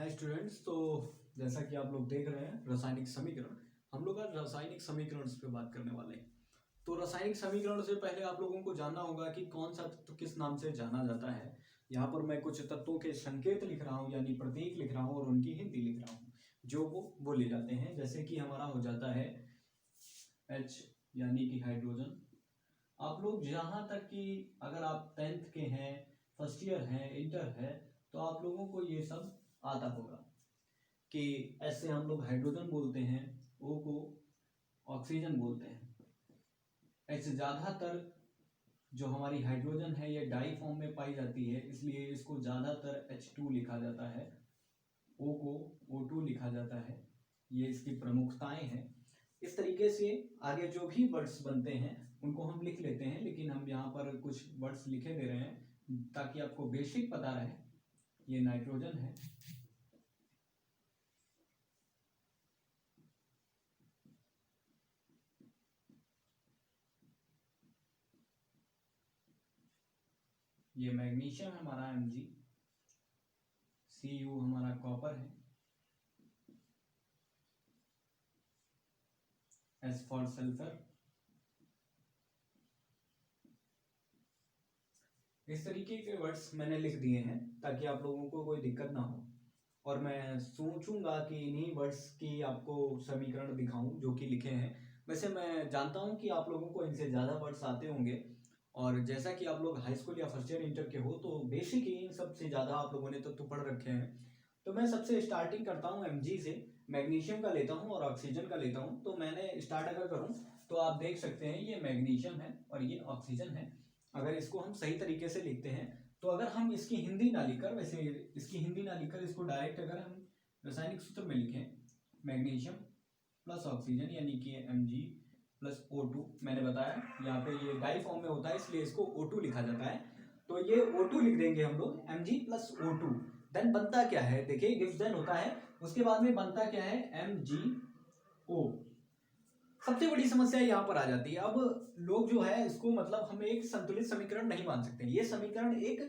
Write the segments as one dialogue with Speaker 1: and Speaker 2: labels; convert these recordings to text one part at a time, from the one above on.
Speaker 1: Hi students. तो जैसा कि आप लोग देख रहे हैं रासायनिक समीकरण, हम लोग आज रासायनिक समीकरण पे बात करने वाले हैं। तो रासायनिक समीकरण से पहले आप लोगों को जानना होगा कि कौन सा तत्व किस नाम से जाना जाता है। यहाँ पर मैं कुछ तत्वों के संकेत लिख रहा हूँ, यानी प्रतीक लिख रहा हूँ और उनकी हिंदी लिख रहा हूँ जो वो बोले जाते हैं। जैसे कि हमारा हो जाता है H यानी कि हाइड्रोजन। आप लोग जहाँ तक कि अगर आप 10th के हैं, फर्स्ट ईयर हैं, इंटर है, तो आप लोगों को ये सब आता होगा कि ऐसे हम लोग हाइड्रोजन बोलते हैं, O को ऑक्सीजन बोलते हैं। ऐसे ज़्यादातर जो हमारी हाइड्रोजन है ये डाई फॉर्म में पाई जाती है, इसलिए इसको ज़्यादातर H2 लिखा जाता है, O को O2 लिखा जाता है। ये इसकी प्रमुखताएं हैं। इस तरीके से आगे जो भी वर्ड्स बनते हैं उनको हम लिख लेते हैं, लेकिन हम यहाँ पर कुछ वर्ड्स लिखे दे रहे हैं ताकि आपको बेसिक पता रहे। ये नाइट्रोजन है, ये मैग्नीशियम हमारा Mg, Cu हमारा कॉपर है, S फॉर सल्फर। इस तरीके के वर्ड्स मैंने लिख दिए हैं ताकि आप लोगों को कोई दिक्कत ना हो, और मैं सोचूंगा कि इन्हीं वर्ड्स की आपको समीकरण दिखाऊं जो कि लिखे हैं। वैसे मैं जानता हूं कि आप लोगों को इनसे ज़्यादा वर्ड्स आते होंगे, और जैसा कि आप लोग हाई स्कूल या फर्स्ट ईयर इंटर के हो तो बेसिक ही इन सबसे ज़्यादा आप लोगों ने तो पढ़ रखे हैं। तो मैं सबसे स्टार्टिंग करता हूँ Mg से, मैग्नीशियम का लेता हूँ और ऑक्सीजन का लेता हूँ। तो मैंने स्टार्ट अगर करूँ तो आप देख सकते हैं ये मैग्नीशियम है और ये ऑक्सीजन है। अगर इसको हम सही तरीके से लिखते हैं तो अगर हम इसकी हिंदी ना लिखकर, वैसे इसकी हिंदी ना लिखकर इसको डायरेक्ट अगर हम रासायनिक सूत्र में लिखें, मैग्नीशियम प्लस ऑक्सीजन यानी कि Mg प्लस O2, मैंने बताया यहाँ पे ये डाई फॉर्म में होता है इसलिए इसको O2 लिखा जाता है। तो ये O2 लिख देंगे हम लोग, Mg प्लस O2। देन बनता क्या है, देखिए गिव्स देन होता है, उसके बाद में बनता क्या है MgO। सबसे बड़ी समस्या यहाँ पर आ जाती है। अब लोग जो है इसको मतलब हम एक संतुलित समीकरण नहीं मान सकते। ये समीकरण एक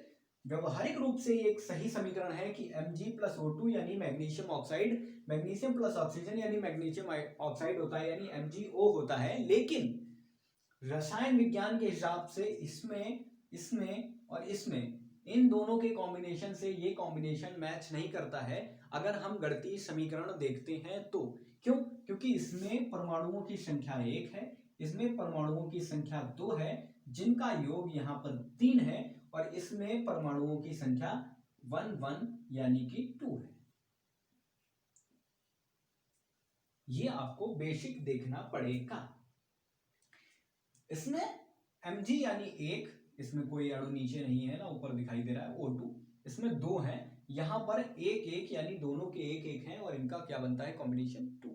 Speaker 1: व्यवहारिक रूप से एक सही समीकरण है कि Mg प्लस O2 यानी magnesium oxide, magnesium plus oxygen यानी मैग्नीशियम ऑक्साइड होता है यानी MgO होता है। लेकिन रसायन विज्ञान के हिसाब से इसमें इसमें और इसमें इन दोनों के कॉम्बिनेशन से ये कॉम्बिनेशन मैच नहीं करता है अगर हम गणितीय समीकरण देखते हैं तो। क्यों? क्योंकि इसमें परमाणुओं की संख्या 1 है, इसमें परमाणुओं की संख्या 2 है, जिनका योग यहाँ पर 3 है, और इसमें परमाणुओं की संख्या 1 1 यानी कि 2 है। ये आपको बेसिक देखना पड़ेगा। इसमें Mg यानी 1, इसमें कोई अणु नीचे नहीं है ना ऊपर दिखाई दे रहा है, O2, इसमें 2 है, यहां पर 1 1 यानी दोनों के 1 1 है, और इनका क्या बनता है कॉम्बिनेशन 2।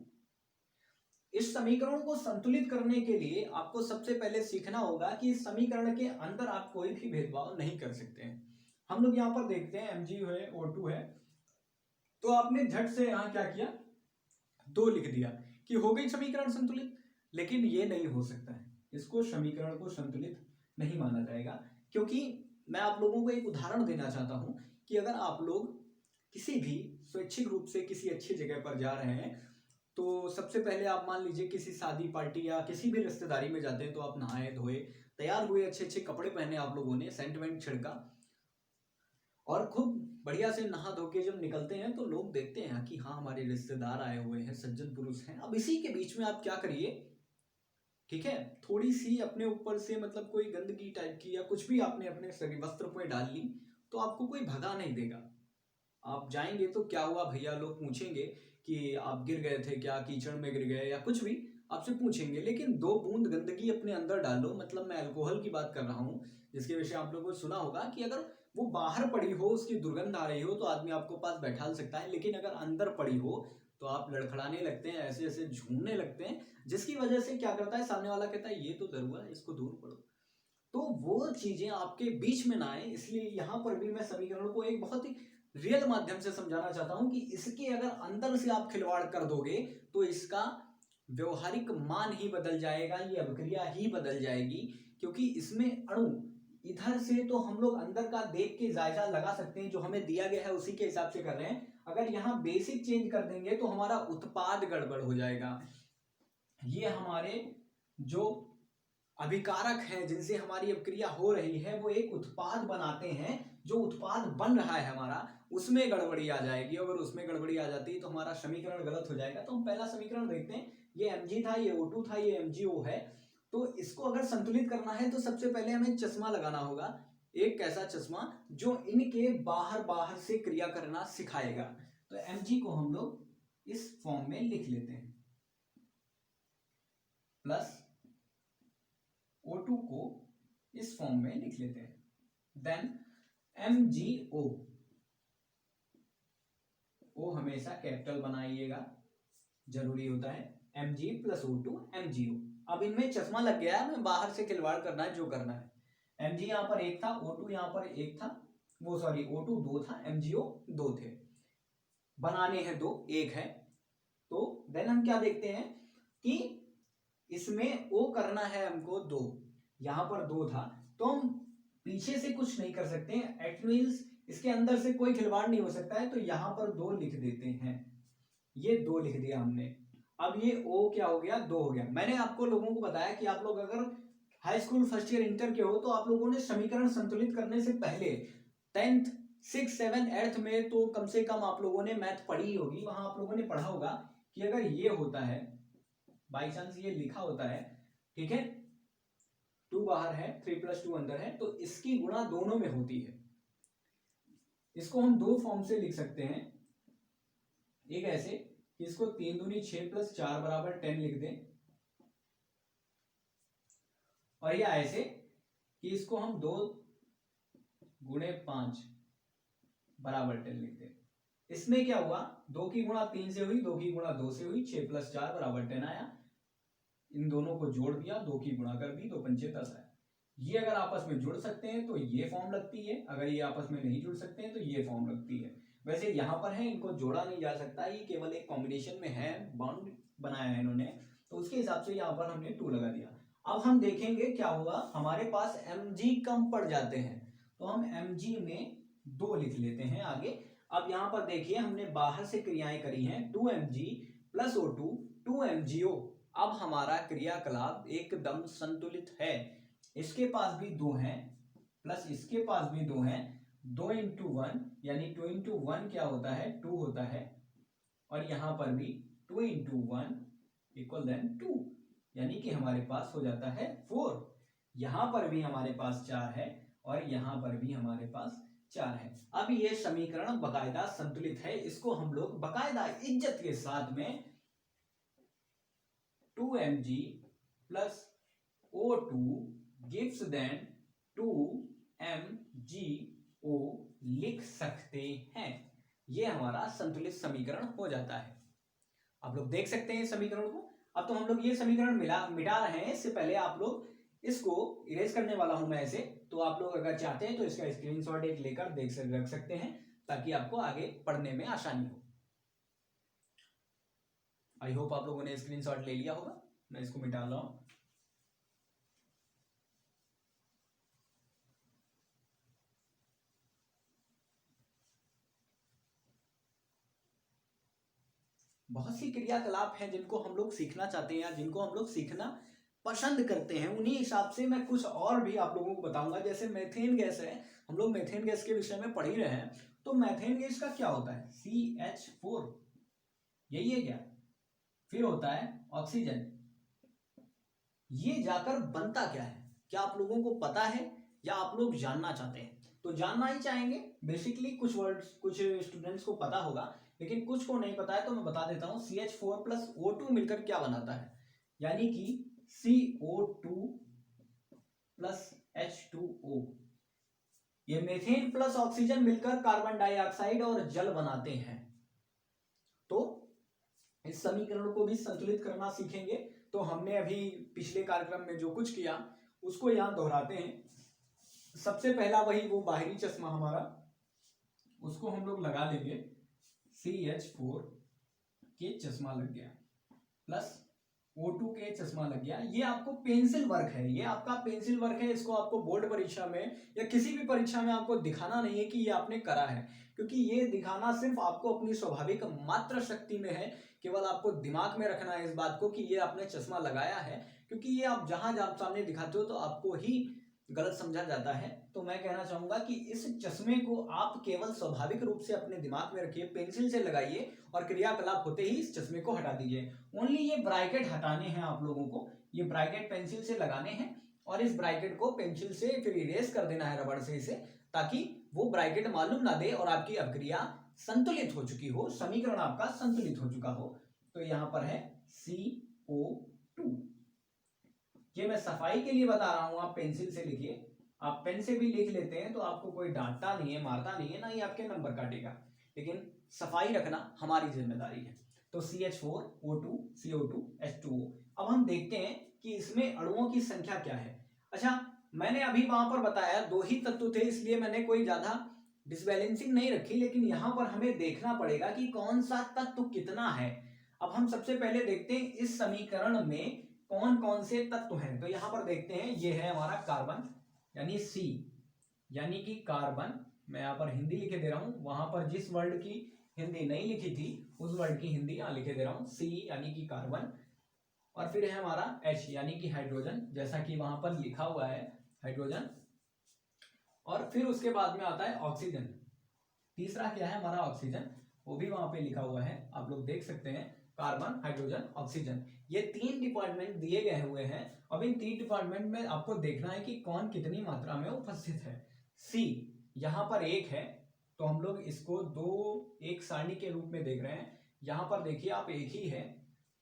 Speaker 1: इस समीकरण को संतुलित करने के लिए आपको सबसे पहले सीखना होगा कि इस समीकरण के अंदर आप कोई भी भेदभाव नहीं कर सकते हैं। हम लोग यहां पर देखते हैं Mg है, O2 है, तो आपने झट से यहां क्या किया, 2 लिख दिया कि हो गई समीकरण संतुलित। लेकिन ये नहीं हो सकता है, इसको समीकरण को संतुलित नहीं माना जाएगा। क्योंकि मैं आप लोगों को एक उदाहरण देना चाहता हूं कि अगर आप लोग किसी भी स्वैच्छिक रूप से किसी अच्छी जगह पर जा रहे हैं, तो सबसे पहले आप मान लीजिए किसी शादी पार्टी या किसी भी रिश्तेदारी में जाते हैं, तो आप नहाए धोए तैयार हुए, अच्छे अच्छे कपड़े पहने, आप लोगों ने सेंट वेंट छिड़का और खूब बढ़िया से नहा धो के जब निकलते हैं तो लोग देखते हैं कि हाँ हमारे रिश्तेदार आए हुए हैं, सज्जन पुरुष हैं। अब इसी के बीच में आप क्या करिए, ठीक है, थोड़ी सी अपने ऊपर से मतलब कोई गंदगी टाइप की या कुछ भी आपने अपने शरीर वस्त्र पे डाल ली, तो आपको कोई भगा नहीं देगा। आप जाएंगे तो क्या हुआ भैया, लोग पूछेंगे कि आप गिर गए थे क्या, कीचड़ में गिर गए या कुछ भी आपसे पूछेंगे। लेकिन 2 बूंद गंदगी अपने अंदर डालो, मतलब मैं अल्कोहल की बात कर रहा हूँ, जिसके विषय आप लोगों ने सुना होगा कि अगर वो बाहर पड़ी हो, उसकी दुर्गंध आ रही हो, तो आदमी आपको पास बैठा सकता है। लेकिन अगर अंदर पड़ी हो तो आप लड़खड़ाने लगते हैं, ऐसे ऐसे झूमने लगते हैं, जिसकी वजह से क्या करता है सामने वाला, कहता है ये तो दरुआ है, इसको दूर पड़ो। तो वो चीजें आपके बीच में ना आए, इसलिए यहां पर भी मैं समीकरण को एक बहुत ही रियल माध्यम से समझाना चाहता हूं कि इसके अगर अंदर से आप खिलवाड़ कर दोगे तो इसका व्यवहारिक मान ही बदल जाएगा, ये अभिक्रिया ही बदल जाएगी। क्योंकि इसमें अणु इधर से तो हम लोग अंदर का देख के जायजा लगा सकते हैं, जो हमें दिया गया है उसी के हिसाब से कर रहे हैं। अगर यहाँ बेसिक चेंज कर देंगे तो हमारा उत्पाद गड़बड़ हो जाएगा। ये हमारे जो अभिकारक हैं जिनसे हमारी अपक्रिया हो रही है वो एक उत्पाद बनाते हैं, जो उत्पाद बन रहा है हमारा उसमें गड़बड़ी आ जाएगी। अगर उसमें गड़बड़ी आ जाती है तो हमारा समीकरण गलत हो जाएगा। तो हम पहला समीकरण देखते हैं, ये Mg था, ये O2 था, ये MgO है। तो इसको अगर संतुलित करना है तो सबसे पहले हमें चश्मा लगाना होगा, एक कैसा चश्मा जो इनके बाहर बाहर से क्रिया करना सिखाएगा। तो Mg को हम लोग इस फॉर्म में लिख लेते हैं, प्लस O2 को इस फॉर्म में लिख लेते हैं, देन MgO, O हमेशा कैपिटल बनाइएगा, जरूरी होता है, Mg प्लस O2 MgO। अब इनमें चश्मा लग गया है, हमें बाहर से खिलवाड़ करना है, जो करना है। Mg यहाँ पर एक था, O2 यहाँ पर एक था, वो सॉरी O2 दो था, MgO दो थे, बनाने हैं दो, एक है। तो देन हम क्या देखते हैं कि इसमें O करना है हमको दो, यहां पर दो था तो हम पीछे से कुछ नहीं कर सकते हैं, एट मीन्स इसके अंदर से कोई खिलवाड़ नहीं हो सकता है, तो यहां पर दो लिख देते हैं, ये दो लिख दिया हमने। अब ये O क्या हो गया, दो हो गया। मैंने आपको लोगों को बताया कि आप लोग अगर high school first year inter के हो तो आप लोगों ने समीकरण संतुलित करने से पहले 10th 6th 7th 8th में तो कम से कम आप लोगों ने मैथ पढ़ी होगी, वहां आप लोगों ने पढ़ा होगा कि अगर ये होता है, बाई चांस ये लिखा होता है, ठीक है, 2 बाहर है 3 + 2 अंदर है, तो इसकी गुणा दोनों में होती है। इसको हम दो फॉर्म से लिख सकते हैं, एक ऐसे कि इसको 3 दूनी 6 + 4 = 10 लिख दें, और या ऐसे कि इसको हम 2 × 5 = 10 लिख दें। इसमें क्या हुआ, 2 की गुणा 3 से हुई, 2 की गुणा 2 से हुई, 6 + 4 = 10 आया। इन दोनों को जोड़ दिया, 2 की गुणा कर दी, 2 पंचे 10 आया। ये अगर आपस में जुड़ सकते हैं तो ये फॉर्म लगती है, अगर ये आपस में नहीं जुड़ सकते हैं तो ये फॉर्म लगती है। वैसे यहाँ पर है, इनको जोड़ा नहीं जा सकता, ये केवल एक कॉम्बिनेशन में है, बॉन्ड बनाया है इन्होंने, तो उसके हिसाब से यहाँ पर हमने 2 लगा दिया। अब हम देखेंगे क्या होगा, हमारे पास Mg कम पड़ जाते हैं तो हम Mg में 2 लिख लेते हैं आगे। अब यहाँ पर देखिए हमने बाहर से क्रियाएं करी हैं, 2Mg + O2 2MgO। अब हमारा क्रियाकलाप एकदम संतुलित है, इसके पास भी 2 हैं प्लस इसके पास भी 2 हैं, 2 × 1 यानी 2 × 1 क्या होता है, 2 होता है, और यहां पर भी 2 × 1 = 2, यानी कि हमारे पास हो जाता है 4। यहां पर भी हमारे पास 4 है और यहां पर भी हमारे पास 4 है। अब ये समीकरण बकायदा संतुलित है, इसको हम लोग बकायदा इज्जत के साथ में 2Mg + O2 gives then 2MgO लिख सकते हैं। ये हमारा संतुलित समीकरण हो जाता है। आप लोग देख सकते हैं समीकरण को। अब तो हम लोग ये समीकरण मिटा रहे हैं, इससे पहले आप लोग इसको इरेज करने वाला हूं मैं ऐसे, तो आप लोग अगर चाहते हैं तो इसका स्क्रीनशॉट एक लेकर रख सकते हैं ताकि आपको आगे पढ़ने में आसानी हो। आई होप आप लोगों ने स्क्रीनशॉट ले लिया होगा। मैं इसको मिटा रहा हूं। बहुत सी क्रियाकलाप हैं जिनको हम लोग सीखना चाहते हैं या जिनको हम लोग सीखना पसंद करते हैं, उन्हीं हिसाब से मैं कुछ और भी आप लोगों को बताऊंगा। जैसे मीथेन गैस है, हम लोग मीथेन गैस के विषय में पढ़ ही रहे हैं, तो मीथेन गैस का क्या होता है, CH4, यही है क्या, फिर होता है ऑक्सीजन। ये जाकर बनता क्या है, क्या आप लोगों को पता है या आप लोग जानना चाहते हैं? तो जानना ही चाहेंगे। बेसिकली कुछ वर्ड्स कुछ स्टूडेंट्स को पता होगा लेकिन कुछ को नहीं पता है, तो मैं बता देता हूं। CH4 + O2 मिलकर क्या बनाता है, यानी कि CO2 + H2O। ये मीथेन प्लस ऑक्सीजन मिलकर कार्बन डाइऑक्साइड और जल बनाते हैं। तो इस समीकरण को भी संतुलित करना सीखेंगे। तो हमने अभी पिछले कार्यक्रम में जो कुछ किया उसको यहां दोहराते हैं। सबसे पहला वही वो बाहरी चश्मा हमारा, उसको हम लोग लगा लेंगे, CH4 के चश्मा लग गया प्लस O2 के चश्मा लग गया। ये आपको पेंसिल वर्क है, ये आपका पेंसिल वर्क है। इसको आपको बोर्ड परीक्षा में या किसी भी परीक्षा में आपको दिखाना नहीं है कि ये आपने करा है, क्योंकि ये दिखाना सिर्फ आपको अपनी स्वाभाविक मात्र शक्ति में है। केवल आपको दिमाग में रखना है इस बात को कि ये आपने चश्मा लगाया है, क्योंकि ये आप जहां जहां सामने दिखाते हो तो आपको ही गलत समझा जाता है। तो मैं कहना चाहूंगा कि इस चश्मे को आप केवल स्वाभाविक रूप से अपने दिमाग में रखिए, पेंसिल से लगाइए और क्रियाकलाप होते ही इस चश्मे को हटा दीजिए। ओनली ये ब्रैकेट हटाने हैं आप लोगों को, ये ब्रैकेट पेंसिल से लगाने हैं और इस ब्रैकेट को पेंसिल से फिर इरेज कर देना है रबड़ से इसे, ताकि वो ब्रैकेट मालूम ना दे और आपकी अभिक्रिया संतुलित हो चुकी हो, समीकरण आपका संतुलित हो चुका हो। तो यहां पर है CO2। ये मैं सफाई के लिए बता रहा हूं, आप पेंसिल से लिखिए। आप पेन से भी लिख लेते हैं तो आपको कोई डांटता नहीं है, मारता नहीं है, ना ही आपके नंबर काटेगा, लेकिन सफाई रखना हमारी जिम्मेदारी है। तो CH4 O2 CO2 H2O। अब हम देखते हैं कि इसमें अणुओं की संख्या क्या है। अच्छा, मैंने अभी वहां पर बताया 2 ही तत्व थे, इसलिए मैंने कोई ज्यादा डिसबैलेंसिंग नहीं रखी, लेकिन यहां पर हमें देखना पड़ेगा कि कौन सा तत्व कितना है। अब हम सबसे पहले देखते हैं इस समीकरण में कौन कौन से तत्व हैं। तो यहां पर देखते हैं, ये है हमारा कार्बन यानी C, यानी कि कार्बन। मैं यहां पर हिंदी लिखे दे रहा हूं, वहां पर जिस वर्ड की हिंदी नहीं लिखी थी उस वर्ड की हिंदी यहां लिखे दे रहा हूं, C यानी कि कार्बन। और फिर है हमारा H यानी कि हाइड्रोजन, जैसा कि वहां पर लिखा हुआ है हाइड्रोजन। और फिर उसके बाद में आता है ऑक्सीजन। तीसरा क्या है हमारा ऑक्सीजन, वो भी वहां पे लिखा हुआ है, आप लोग देख सकते हैं, कार्बन हाइड्रोजन ऑक्सीजन। ये 3 डिपार्टमेंट दिए गए हुए हैं। अब इन 3 डिपार्टमेंट में आपको देखना है कि कौन कितनी मात्रा में उपस्थित है। C यहां पर 1 है, तो हम लोग इसको 2 एक सारणी के रूप में देख रहे हैं। यहां पर देखिए आप 1 ही है,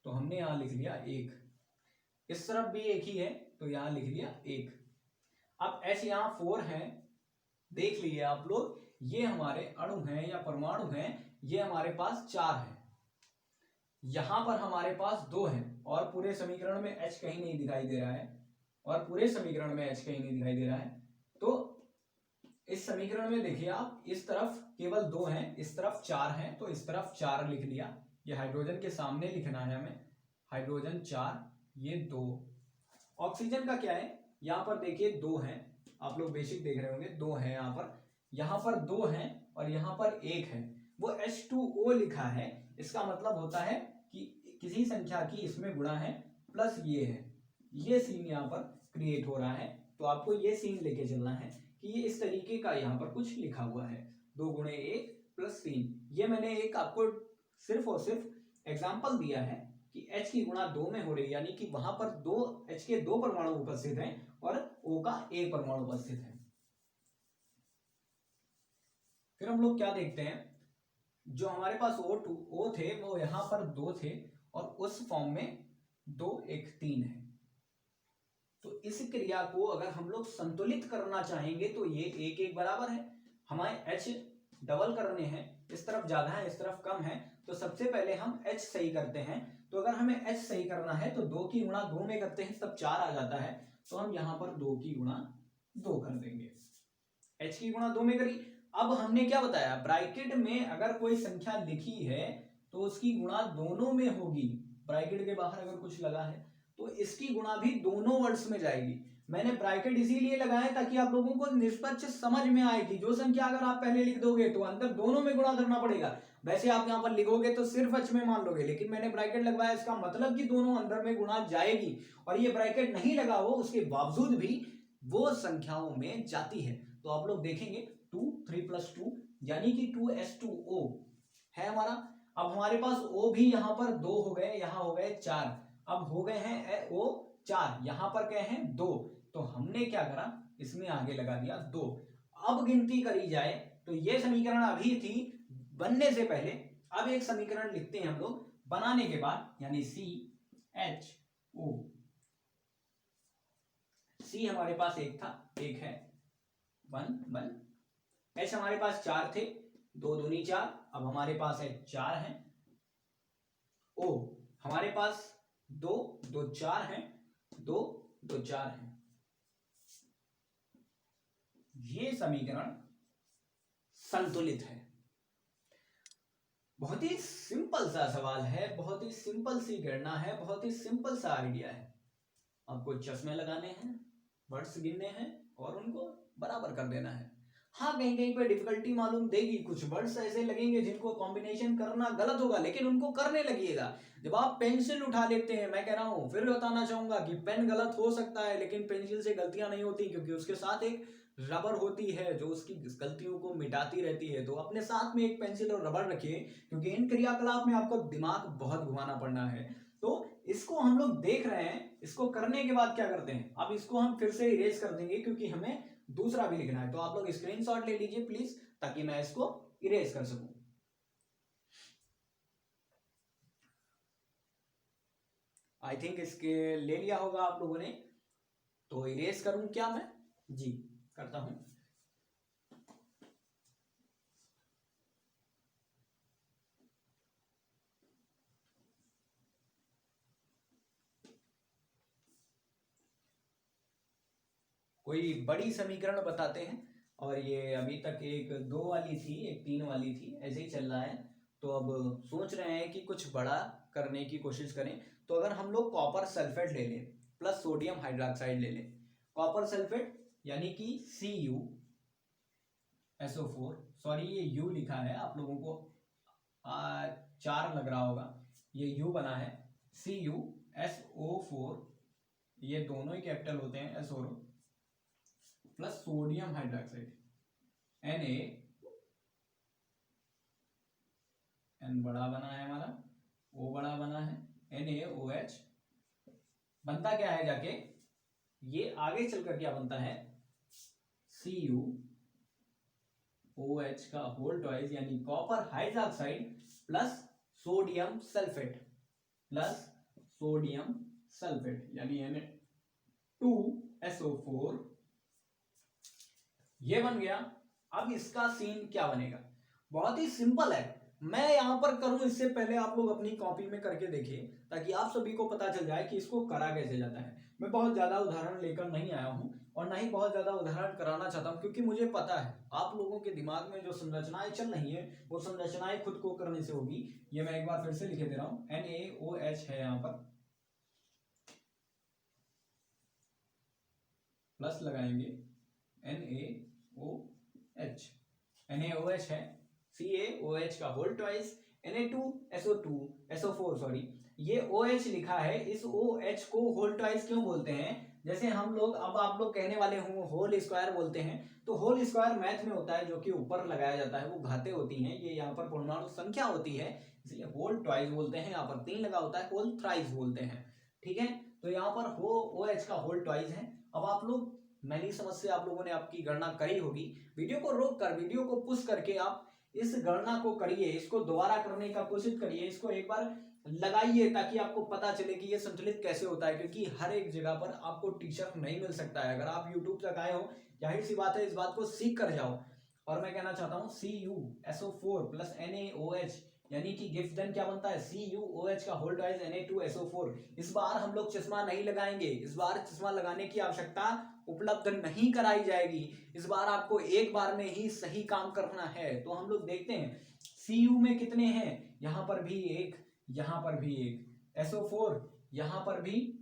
Speaker 1: तो हमने यहां लिख लिया 1। इस तरफ भी 1 ही है, तो यहां लिख लिया 1। अब H यहां 4 है, देख लिए आप लोग, ये हमारे अणु हैं या परमाणु हैं, ये हमारे पास 4 है। यहां पर हमारे पास 2 हैं और पूरे समीकरण में H कहीं नहीं दिखाई दे रहा है, और पूरे समीकरण में H कहीं नहीं दिखाई दे रहा है। तो इस समीकरण में देखिए आप, इस तरफ केवल 2 हैं, इस तरफ 4 हैं, तो इस तरफ 4 लिख लिया। ये हाइड्रोजन के सामने लिखना है हमें, हाइड्रोजन 4, ये 2। ऑक्सीजन का क्या है, यहां पर देखिए 2 हैं, आप लोग बेसिक देख रहे होंगे, 2 हैं यहां पर 2 हैं और यहां पर 1 है। वो H2O लिखा है, इसका मतलब होता है कि किसी संख्या की इसमें गुणा है प्लस ये है, ये सीन यहां पर क्रिएट हो रहा है। तो आपको ये सीन लेके चलना है कि ये इस तरीके का यहां पर कुछ लिखा हुआ है, 2 गुणे 1 प्लस 3। ये मैंने एक आपको सिर्फ और सिर्फ एग्जाम्पल दिया है कि H की गुणा 2 में हो रही है, यानी कि वहां पर H के 2 परमाणु उपस्थित हैं और O का 1 परमाणु उपस्थित है। फिर हम लोग क्या देखते हैं, जो हमारे पास O थे वो यहां पर 2 थे और उस फॉर्म में 2 1 3 है। तो इस क्रिया को अगर हम लोग संतुलित करना चाहेंगे तो ये 1 1 बराबर है, हमारे H डबल करने हैं, इस तरफ ज्यादा है इस तरफ कम है, तो सबसे पहले हम H सही करते हैं। तो अगर हमें H सही करना है तो 2 की गुणा 2 में करते हैं तब 4 आ जाता है, तो हम यहां पर 2 की गुणा 2 कर देंगे। H की गुणा 2 में करी। अब हमने क्या बताया, ब्रैकेट में अगर कोई संख्या लिखी है तो उसकी गुणा दोनों में होगी। ब्रैकेट के बाहर अगर कुछ लगा है तो इसकी गुणा भी दोनों वर्ड्स में जाएगी। मैंने ब्रैकेट इसीलिए लगाया ताकि आप लोगों को निष्पक्ष समझ में आए कि जो संख्या अगर आप पहले लिख दोगे तो अंदर दोनों में गुणा करना पड़ेगा। वैसे आप यहाँ पर लिखोगे तो सिर्फ H में मान लोगे, लेकिन मैंने ब्रैकेट लगवाया, इसका मतलब कि दोनों अंदर में गुणा जाएगी। और ये ब्रैकेट नहीं लगा हो उसके बावजूद भी वो संख्याओं में जाती है। तो आप लोग देखेंगे 2 3 + 2 यानी कि 2H2O है हमारा। अब हमारे पास O भी यहां पर 2 हो गए, यहां हो गए 4, अब हो गए हैं O 4, यहां पर क्या है 2, तो हमने क्या करा, इसमें आगे लगा दिया 2। अब गिनती करी जाए तो ये समीकरण अभी थी बनने से पहले, अब एक समीकरण लिखते हैं हम लोग बनाने के बाद, यानी CHO। C हमारे पास 1 था, 1 है 1 1। H हमारे पास 4 थे, 2 दूनी 4, अब हमारे पास है 4 है। O हमारे पास 2 2 4 है, 2 2 4 है। ये समीकरण संतुलित है। बहुत ही सिंपल सा सवाल है, बहुत ही सिंपल सी गणना है, बहुत ही सिंपल सा आइडिया है। आपको चश्मे लगाने हैं, वर्ड्स गिनने हैं और उनको बराबर कर देना है। हाँ कहीं कहीं पे डिफिकल्टी मालूम देगी, कुछ वर्ड्स ऐसे लगेंगे जिनको कॉम्बिनेशन करना गलत होगा, लेकिन उनको करने लगिएगा। जब आप पेंसिल उठा लेते हैं, मैं कह रहा हूँ फिर बताना चाहूंगा कि पेन गलत हो सकता है लेकिन पेंसिल से गलतियां नहीं होती, क्योंकि उसके साथ एक रबर होती है जो उसकी गलतियों को मिटाती रहती है। तो अपने साथ में एक पेंसिल और रबर रखिए, क्योंकि इन क्रियाकलाप में आपको दिमाग बहुत घुमाना पड़ना है। तो इसको हम लोग देख रहे हैं, इसको करने के बाद क्या करते हैं, अब इसको हम फिर से इरेज कर देंगे क्योंकि हमें दूसरा भी लिखना है। तो आप लोग स्क्रीनशॉट ले लीजिए प्लीज, ताकि मैं इसको इरेज कर सकूं। आई थिंक इसके ले लिया होगा आप लोगों ने। तो इरेज करूं क्या मैं? जी करता हूं। कोई बड़ी समीकरण बताते हैं, और ये अभी तक एक 2 वाली थी, एक 3 वाली थी, ऐसे ही चल रहा है। तो अब सोच रहे हैं कि कुछ बड़ा करने की कोशिश करें। तो अगर हम लोग कॉपर सल्फेट ले लें प्लस सोडियम हाइड्रोक्साइड ले लें, कॉपर सल्फेट यानी कि CuSO4, सॉरी ये U लिखा है, आप लोगों को 4 लग रहा होगा, ये U बना है, CuSO4, ये दोनों ही कैपिटल होते हैं, SO plus sodium hydroxide Na, N बड़ा बना है हमारा, O बड़ा बना है, NaOH। बनता क्या है जाके, ये आगे चलकर क्या बनता है, CuOH का होल ट्वाइस यानी copper hydroxide plus sodium sulphate, plus sodium sulphate यानी Na2SO4, ये बन गया। अब इसका सीन क्या बनेगा, बहुत ही सिंपल है। मैं यहां पर करूं इससे पहले आप लोग अपनी कॉपी में करके देखिए, ताकि आप सभी को पता चल जाए कि इसको करा कैसे जाता है। मैं बहुत ज्यादा उदाहरण लेकर नहीं आया हूं और ना ही बहुत ज्यादा उदाहरण कराना चाहता हूं, क्योंकि मुझे पता है आप लोगों के दिमाग में जो संरचनाएं चल रही है वो संरचनाएं खुद को करने से होगी। ये मैं एक बार फिर से लिखे दे रहा हूं, NaOH है यहाँ पर, प्लस लगाएंगे NaOH है, CaOH का होल ट्वाइस, Na2SO4 सॉरी, ये OH लिखा है, इस OH को होल ट्वाइस क्यों बोलते हैं? जैसे हम लोग, अब आप लोग कहने वाले हों होल स्क्वायर बोलते हैं, तो होल स्क्वायर मैथ में होता है जो कि ऊपर लगाया जाता है, वो घाते होती हैं, ये यहाँ पर पूर्णांक संख्या होती है, इसलिए होल ट्वाइस बोलते हैं। यहाँ पर 3 लगा होता है, होल थ्राइस बोलते हैं, ठीक है। तो यहाँ पर OH का होल ट्वाइस है। अब आप लोग, मैंने समझ से आप लोगों ने आपकी गणना करी होगी, वीडियो को रोक कर, वीडियो को पुश करके आप इस गणना को करिए, इसको दोबारा करने का कोशिश करिए, इसको एक बार लगाइए, ताकि आपको पता चले कि ये संतुलित कैसे होता है। क्योंकि हर एक जगह पर आपको टीचर नहीं मिल सकता है। अगर आप यूट्यूब तक आए हो, जाहिर सी बात है इस बात को सीख कर जाओ। और मैं कहना चाहता हूँ CuSO4 प्लस NaOH यानी कि गिव्स देन क्या बनता है, CuOH का होल ट्वाइस Na2SO4। इस बार हम लोग चश्मा नहीं लगाएंगे, इस बार चश्मा लगाने की आवश्यकता उपलब्ध नहीं कराई जाएगी। इस बार आपको एक बार में ही सही काम करना है। तो हम लोग देखते हैं Cu में कितने हैं, यहां पर भी एक, यहां पर भी एक, SO4 यहां पर भी,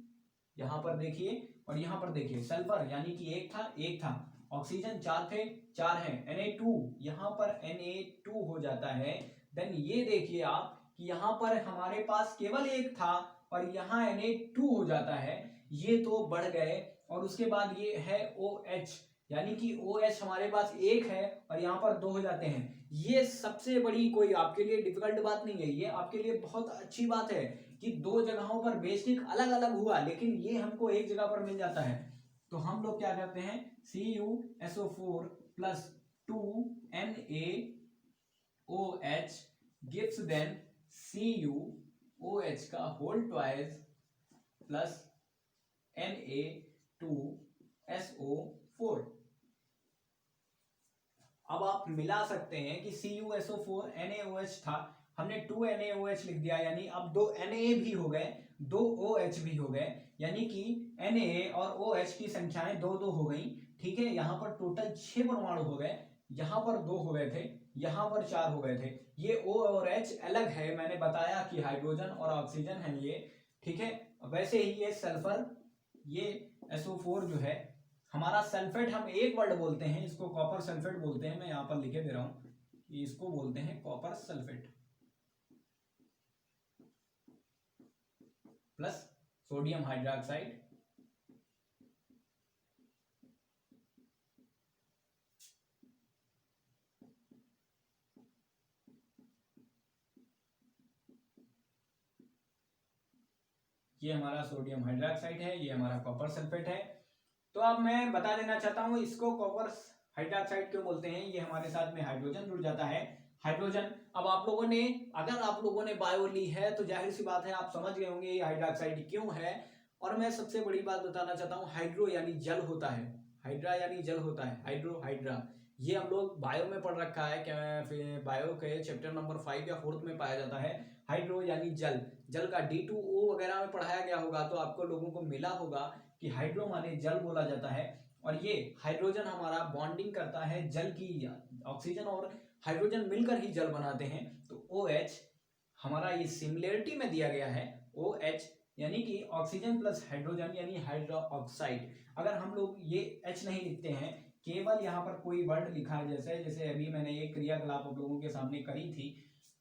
Speaker 1: यहां पर देखिए, और यहां पर देखिए सल्फर यानी कि एक था, एक था, ऑक्सीजन 4 थे, 4 हैं, Na2 यहां पर Na2 हो जाता है। देन ये देखिए आप कि यहां पर हमारे पास केवल एक था और यहां Na2 हो जाता है, ये तो बढ़ गए। और उसके बाद ये है OH यानी कि OH हमारे पास एक है और यहाँ पर 2 हो जाते हैं। ये सबसे बड़ी कोई आपके लिए डिफिकल्ट बात नहीं है, ये आपके लिए बहुत अच्छी बात है कि 2 जगहों पर बेसिक अलग अलग हुआ, लेकिन ये हमको एक जगह पर मिल जाता है। तो हम लोग क्या करते हैं, CuSO4 plus 2NaOH gives then CuOH का होल ट्वाइस प्लस Na2SO4। अब आप मिला सकते हैं कि CuSO4 NaOH था, हमने 2NaOH लिख दिया, यानी अब 2 Na भी हो गए, 2 OH भी हो गए, यानी कि Na और OH की संख्याएं 2-2 हो गई, ठीक है। यहां पर टोटल 6 परमाणु हो गए, यहां पर 2 हो गए थे, यहां पर 4 हो गए थे। ये O और H अलग है, मैंने बताया कि हाइड्रोजन और ऑक्सीजन है ये, ठीक है। वैसे ही ये सल्फर, ये SO4 जो है हमारा सल्फेट, हम एक वर्ड बोलते हैं इसको कॉपर सल्फेट बोलते हैं, मैं यहां पर लिखे दे रहा हूं कि इसको बोलते हैं copper sulphate plus sodium hydroxide ये हमारा सोडियम हाइड्रोक्साइड है, ये हमारा कॉपर सल्फेट है। तो अब मैं बता देना चाहता हूं इसको कॉपर हाइड्रोक्साइड क्यों बोलते हैं। ये हमारे साथ में हाइड्रोजन जुड़ जाता है, हाइड्रोजन। अब आप लोगों ने, अगर आप लोगों ने बायो ली है तो जाहिर सी बात है आप समझ गए होंगे ये हाइड्रोक्साइड क्यों है। और मैं सबसे बड़ी बात बताना चाहता हूँ, हाइड्रो यानी जल होता है, हाइड्रा यानी जल होता है, हाइड्रो हाइड्रा, ये हम लोग बायो में पढ़ रखा है, क्या फिर बायो के चैप्टर नंबर 5 या 4 में पाया जाता है। हाइड्रो यानी जल, जल का D2O वगैरह में पढ़ाया गया होगा तो आपको लोगों को मिला होगा कि हाइड्रो माने जल बोला जाता है। और ये हाइड्रोजन हमारा बॉन्डिंग करता है जल की, ऑक्सीजन और हाइड्रोजन मिलकर ही जल बनाते हैं। तो OH हमारा ये सिमिलरिटी में दिया गया है, OH यानी कि ऑक्सीजन प्लस हाइड्रोजन यानी हाइड्रोक्साइड। अगर हम लोग ये H नहीं लिखते हैं, केवल यहाँ पर कोई वर्ड लिखा है, जैसे अभी मैंने ये क्रियाकलाप आप लोगों के सामने करी थी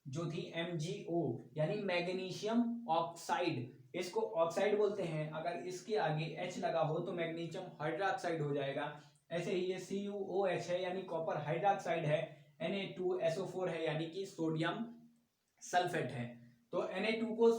Speaker 1: जो थी MgO यानी मैग्नीशियम ऑक्साइड, इसको ऑक्साइड बोलते हैं। अगर इसके आगे H लगा हो तो मैग्नीशियम हाइड्रोक्साइड हो जाएगा। ऐसे ही ये CuOH है यानी कॉपर हाइड्रोक्साइड है, Na2SO4 है यानी कि सोडियम सल्फेट है। तो Na2 को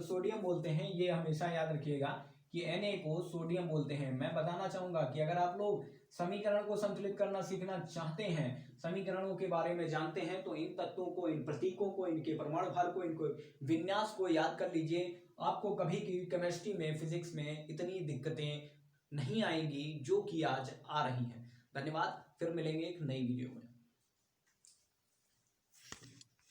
Speaker 1: सोडियम बोलते हैं, ये हमेशा याद रखिएगा कि Na को सोडियम बोलते हैं। मैं बताना चाहूंगा कि अगर आप लोग समीकरण को संतुलित करना सीखना चाहते हैं, समीकरणों के बारे में जानते हैं, तो इन तत्वों को, इन प्रतीकों को, इनके परमाणु भार को, इनको विन्यास को याद कर लीजिए। आपको कभी की केमिस्ट्री में, फिजिक्स में इतनी दिक्कतें नहीं आएंगी जो कि आज आ रही हैं। धन्यवाद, फिर मिलेंगे एक नई वीडियो में।